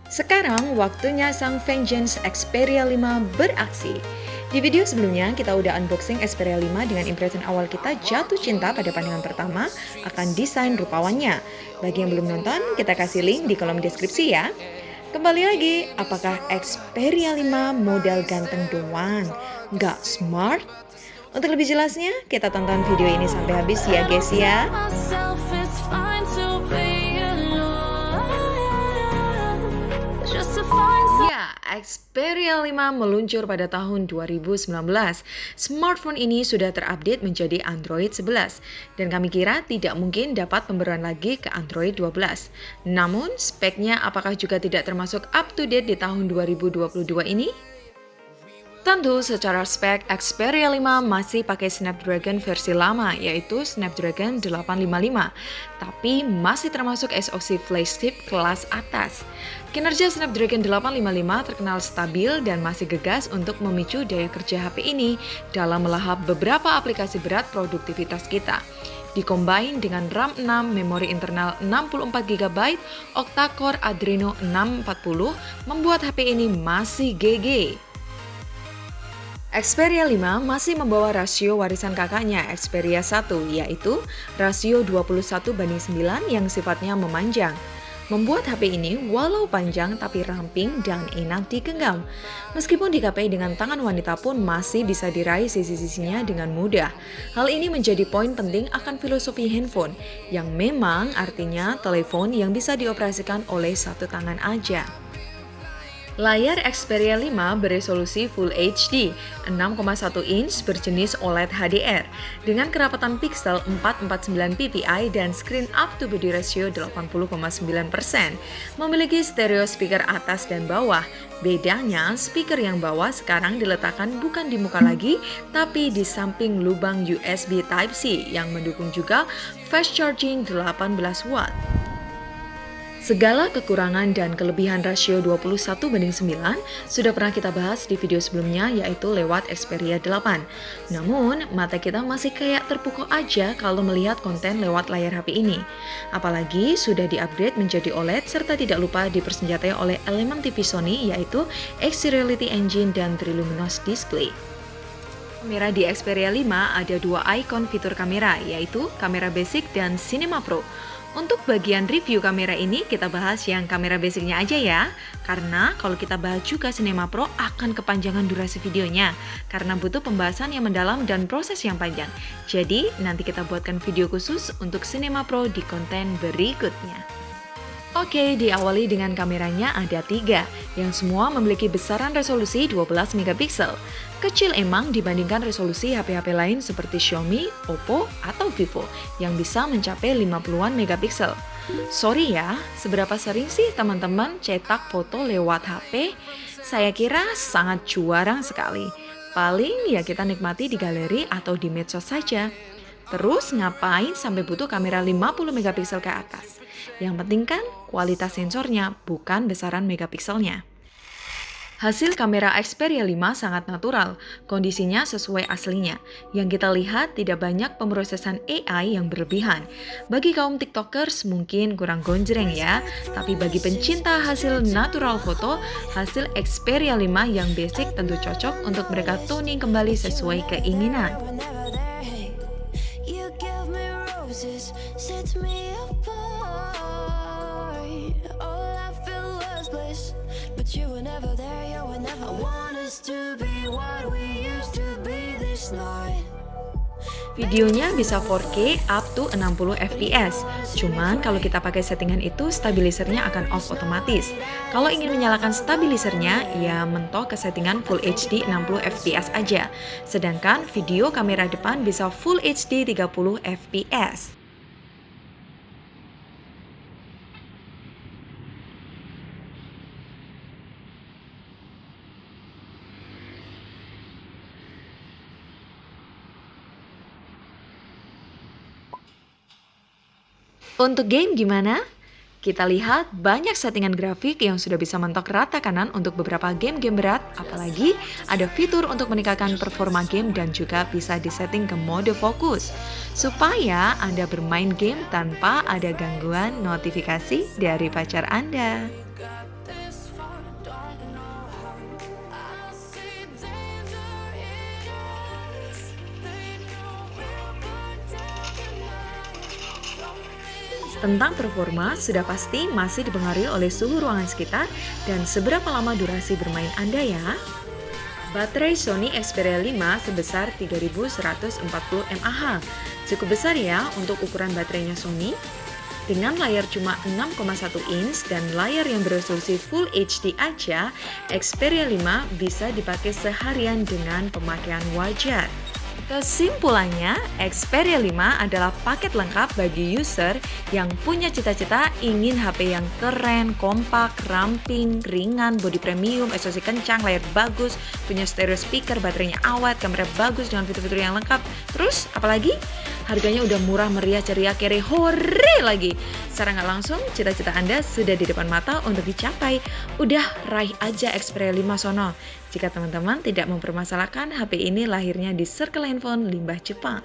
Sekarang waktunya sang Vengeance Xperia 5 beraksi. Di video sebelumnya kita udah unboxing Xperia 5 dengan impression awal kita jatuh cinta pada pandangan pertama akan desain rupawannya. Bagi yang belum nonton, kita kasih link di kolom deskripsi ya. Kembali lagi, apakah Xperia 5 modal ganteng doang? Nggak smart? Untuk lebih jelasnya, kita tonton video ini sampai habis ya guys ya. Ya, Xperia 5 meluncur pada tahun 2019. Smartphone ini sudah terupdate menjadi Android 11 dan kami kira tidak mungkin dapat pembaruan lagi ke Android 12. Namun, speknya apakah juga tidak termasuk up to date di tahun 2022 ini? Tentu secara spek Xperia 5 masih pakai Snapdragon versi lama yaitu Snapdragon 855, tapi masih termasuk SoC flagship kelas atas. Kinerja Snapdragon 855 terkenal stabil dan masih gegas untuk memicu daya kerja HP ini dalam melahap beberapa aplikasi berat produktivitas kita. Dikombin dengan RAM 6, memori internal 64GB, octa-core Adreno 640 membuat HP ini masih GG. Xperia 5 masih membawa rasio warisan kakaknya Xperia 1, yaitu rasio 21:9 yang sifatnya memanjang. Membuat HP ini walau panjang tapi ramping dan enak digenggam. Meskipun digapai dengan tangan wanita pun masih bisa diraih sisi-sisinya dengan mudah. Hal ini menjadi poin penting akan filosofi handphone, yang memang artinya telepon yang bisa dioperasikan oleh satu tangan aja. Layar Xperia 5 beresolusi Full HD 6,1 inch berjenis OLED HDR dengan kerapatan piksel 449 ppi dan screen up to body ratio 80,9%. Memiliki stereo speaker atas dan bawah. Bedanya, speaker yang bawah sekarang diletakkan bukan di muka lagi, tapi di samping lubang USB Type-C yang mendukung juga fast charging 18 watt. Segala kekurangan dan kelebihan rasio 21:9 sudah pernah kita bahas di video sebelumnya yaitu lewat Xperia 8. Namun, mata kita masih kayak terpukau aja kalau melihat konten lewat layar HP ini. Apalagi sudah di-upgrade menjadi OLED serta tidak lupa dipersenjatai oleh elemen TV Sony yaitu XReality Engine dan Triluminos Display. Kamera di Xperia 5 ada dua ikon fitur kamera yaitu kamera basic dan Cinema Pro. Untuk bagian review kamera ini kita bahas yang kamera basicnya aja ya. Karena kalau kita bahas juga Cinema Pro akan kepanjangan durasi videonya karena butuh pembahasan yang mendalam dan proses yang panjang. Jadi nanti kita buatkan video khusus untuk Cinema Pro di konten berikutnya. Oke, diawali dengan kameranya ada 3, yang semua memiliki besaran resolusi 12 megapiksel. Kecil emang dibandingkan resolusi HP-HP lain seperti Xiaomi, Oppo, atau Vivo, yang bisa mencapai 50-an megapiksel. Sorry ya, seberapa sering sih teman-teman cetak foto lewat HP? Saya kira sangat jarang sekali. Paling ya kita nikmati di galeri atau di medsos saja. Terus ngapain sampai butuh kamera 50 megapiksel ke atas? Yang penting kan kualitas sensornya, bukan besaran megapikselnya. Hasil kamera Xperia 5 sangat natural, kondisinya sesuai aslinya. Yang kita lihat tidak banyak pemrosesan AI yang berlebihan. Bagi kaum tiktokers mungkin kurang gonjreng ya, tapi bagi pencinta hasil natural foto, hasil Xperia 5 yang basic tentu cocok untuk mereka tuning kembali sesuai keinginan. Set me apart. All I feel was bliss, but you were never there. You were never. I want us to be what we used to be this night. Videonya bisa 4K up to 60 fps. Cuman kalau kita pakai settingan itu stabilisernya akan off otomatis. Kalau ingin menyalakan stabilisernya, ya mentok ke settingan Full HD 60 fps aja. Sedangkan video kamera depan bisa Full HD 30 fps. Untuk game gimana? Kita lihat banyak settingan grafik yang sudah bisa mentok rata kanan untuk beberapa game-game berat, apalagi ada fitur untuk meningkatkan performa game dan juga bisa disetting ke mode fokus, supaya Anda bermain game tanpa ada gangguan notifikasi dari pacar Anda. Tentang performa, sudah pasti masih dipengaruhi oleh suhu ruangan sekitar dan seberapa lama durasi bermain Anda ya. Baterai Sony Xperia 5 sebesar 3140 mAh. Cukup besar ya untuk ukuran baterainya Sony. Dengan layar cuma 6,1 inch dan layar yang beresolusi Full HD aja, Xperia 5 bisa dipakai seharian dengan pemakaian wajar. Kesimpulannya, Xperia 5 adalah paket lengkap bagi user yang punya cita-cita ingin HP yang keren, kompak, ramping, ringan, bodi premium, SoC kencang, layar bagus, punya stereo speaker, baterainya awet, kamera bagus dengan fitur-fitur yang lengkap. Terus, apalagi? Harganya udah murah, meriah, ceria, kere, hore lagi. Secara nggak langsung, cita-cita Anda sudah di depan mata untuk dicapai. Udah, raih aja Xperia 5 sono. Jika teman-teman tidak mempermasalahkan HP ini lahirnya di Circle Handphone Limbah Jepang.